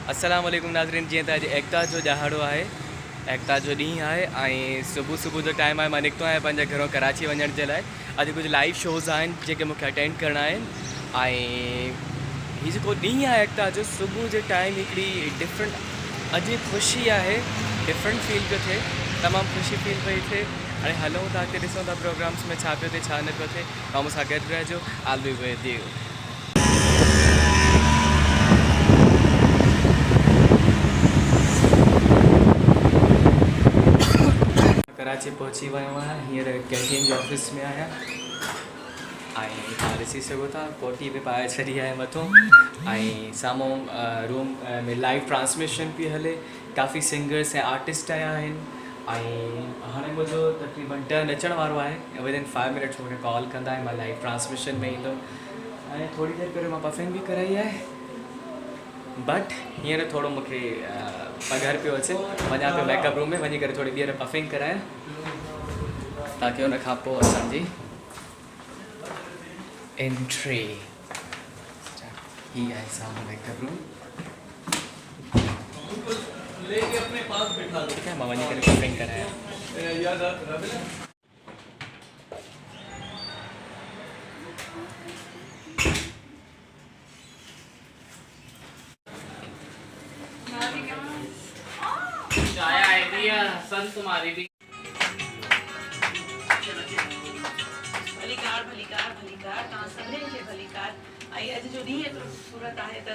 अस्सलाम वालेकुम नाज़रीन। जीअं त अॼु एकता जो ॾिहाड़ो आहे, एकता जो ॾींहुं आहे ऐं सुबुह जो टाइम आहे। मां निकितो आहियां पंहिंजे घरों कराची वञण जे लाइ। अॼु कुझु लाइव शोज़ आहिनि जेके मूंखे अटेंड करणा आहिनि ऐं हीअ जेको ॾींहुं आहे एकता जो, सुबुह जे टाइम हिकिड़ी डिफरेंट अजीब ख़ुशी आहे, डिफरेंट फील पियो थिए, तमामु ख़ुशी फील पई थिए। हाणे हलूं था, अॻिते ॾिसूं था प्रोग्राम्स में छा पियो थिए छा न पियो थिए। तव्हां मूंसां गॾु रहिजो। I will be with you. Karachi पहुची वियो आहियां, हींअर कैंटीन जे ऑफिस में आहियां ऐं तव्हां ॾिसी सघो था कोटी बि पाए छॾी आहे मथां ऐं साम्हूं रूम में लाइव ट्रांसमिशन पई हले। काफ़ी सिंगर्स ऐं आर्टिस्ट आया आहिनि ऐं हाणे मुंहिंजो तक़रीबन टर्न अचण वारो आहे। विदिन 5 मिनट्स मूंखे कॉल कंदा ऐं मां लाइव ट्रांसमिशन में ईंदुमि। ऐं थोरी देरि पहिरियों मां परफॉर्म बि कराई आहे, बट हींअर थोरो मूंखे पघर पियो अचे। वञा पियो मेकअप रूम में, वञी करे थोरी देरि परफॉर्म करायां ताकी हुन खां पोइ असांजी एंट्री। ही आहे साम्हूं मेकअप रूम। ठीक है, मां वञी करे परफॉर्म करायां। चाय आइडिया संत तुम्हारी भी भलीकार भलीकार भलीकार तव्हां सभिनीनि खे भलीकार। ऐं अॼु जो ॾींहुं एतिरो ख़ूबसूरत आहे त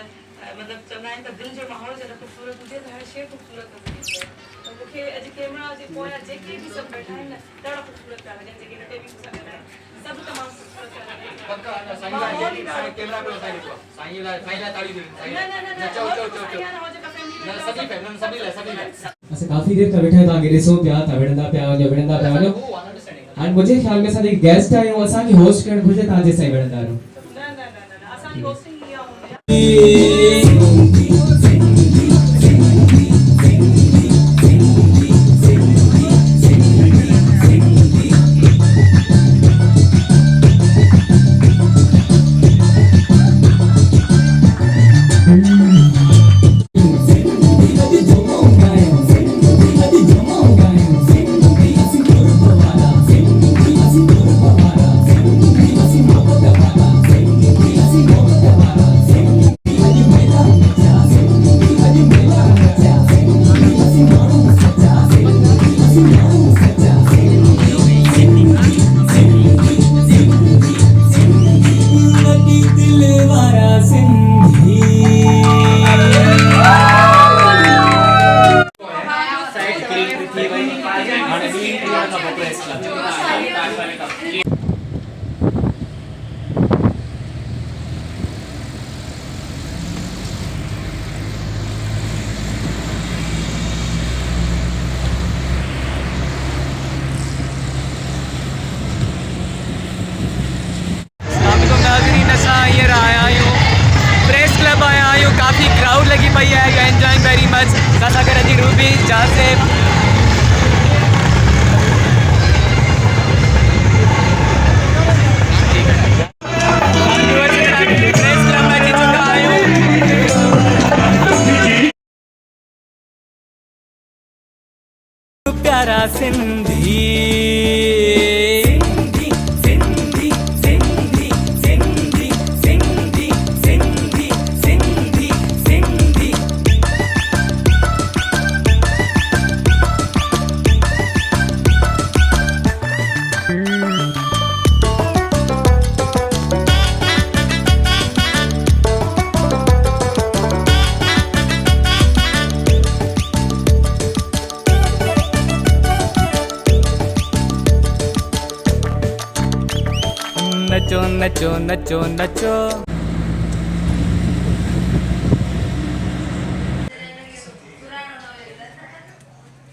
मतिलबु चवंदा आहिनि त दिलि जो माहौल जॾहिं ख़ूबसूरत हुजे त हर शइ ख़ूबसूरत थींदी आहे। त मूंखे अॼु कैमरा जे पोयां जेके बि सभु वेठा आहिनि न ॾाढा ख़ूबसूरत पिया लॻनि, जेके हिते बि मूंसां गॾु आहिनि सभु तमामु ख़ूबसूरत पिया लॻनि। असां काफ़ी देर खां वेठा आहियूं, तव्हांखे ॾिसूं पिया था, विढ़ंदा पिया वञो। हाणे मुंहिंजे ख़्याल में असांजे गेस्ट आहियूं, असांखे होस्ट करणु घुरिजे, तव्हां जेसिताईं विढ़ंदा रहो। असांजी होस्टिंग इहा हूंदी प्रेस क्लब आया आहियूं। काफ़ी क्राउड लगी पई है, यू एंजॉइंग वेरी मच। असां गॾु अची रूबी जहाँ से प्रेस क्लब में अची चुका आहियूं। प्यारा सिंधी नचो नचो नचो नचो।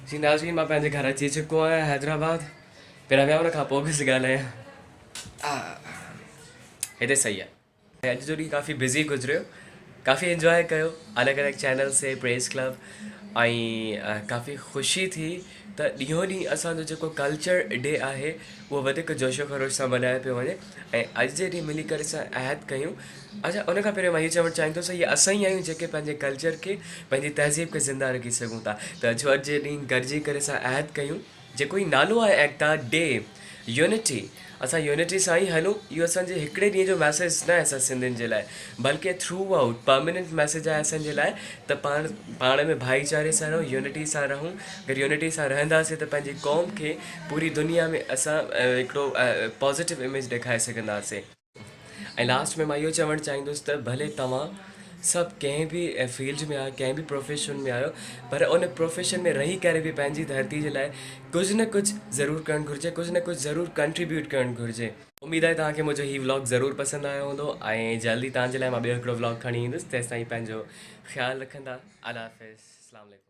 जी नाज़रीन, मां पंहिंजे घर अची चुको आहियां हैदराबाद। पहिरियां विया खां पोइ कुझु ॻाल्हायां। हिते सही आहे। अॼु जो ॾींहुं काफ़ी बिज़ी गुज़रियो, काफ़ी एंजॉय कयो अलॻि अलॻि चैनल से प्रेस क्लब ऐं काफ़ी ख़ुशी थी त ॾींहों ॾींहुं असांजो जेको कल्चर डे आहे उहो वधीक जोशो ख़रोश सां मल्हायो पियो वञे ऐं अॼु जे ॾींहुं मिली करे असां अहद कयूं। अच्छा, उन खां पहिरियों मां इहो चवणु चाहींदुसि इहे असां ई आहियूं जेके पंहिंजे कल्चर खे पंहिंजी तहज़ीब खे ज़िंदा रखी सघूं था। त अॼु जे ॾींहुं गॾिजी करे असां अहद कयूं जेको ई नालो आहे एकता डे यूनिटी। असां यूनिटी सां ई हलूं। इहो असांजे हिकिड़े ॾींहं जो मैसेज न आहे असां सिंधियुनि जे लाइ, बल्कि थ्रू आउट परमानेंट मैसेज आहे असांजे लाइ त पाण में भाईचारे सां रहूं, यूनिटी सां रहूं। अगरि यूनिटी सां रहंदासीं त पंहिंजी क़ौम खे पूरी दुनिया में असां हिकिड़ो पॉज़िटिव इमेज ॾेखारे सघंदासीं। ऐं लास्ट में मां इहो चवणु चाहींदुसि त भले तव्हां सभु कंहिं बि फील्ड में आहियो, कंहिं बि प्रोफेशन में आहियो, पर उन प्रोफेशन में रही करे बि पंहिंजी धरती जे लाइ कुझु न कुझु ज़रूरु करणु घुरिजे, कुझु न कुझु ज़रूरु कंट्रीब्यूट करणु घुरिजे। उमेदु आहे तव्हांखे मुंहिंजो हीउ व्लॉग ज़रूरु पसंदि आयो हूंदो ऐं जल्दी तव्हांजे लाइ मां ॿियो हिकिड़ो व्लॉग खणी ईंदुसि। तेसिताईं पंहिंजो ख़्यालु रखंदा। अल्लाह हाफ़िज़, अस्सलाम वालेकुम।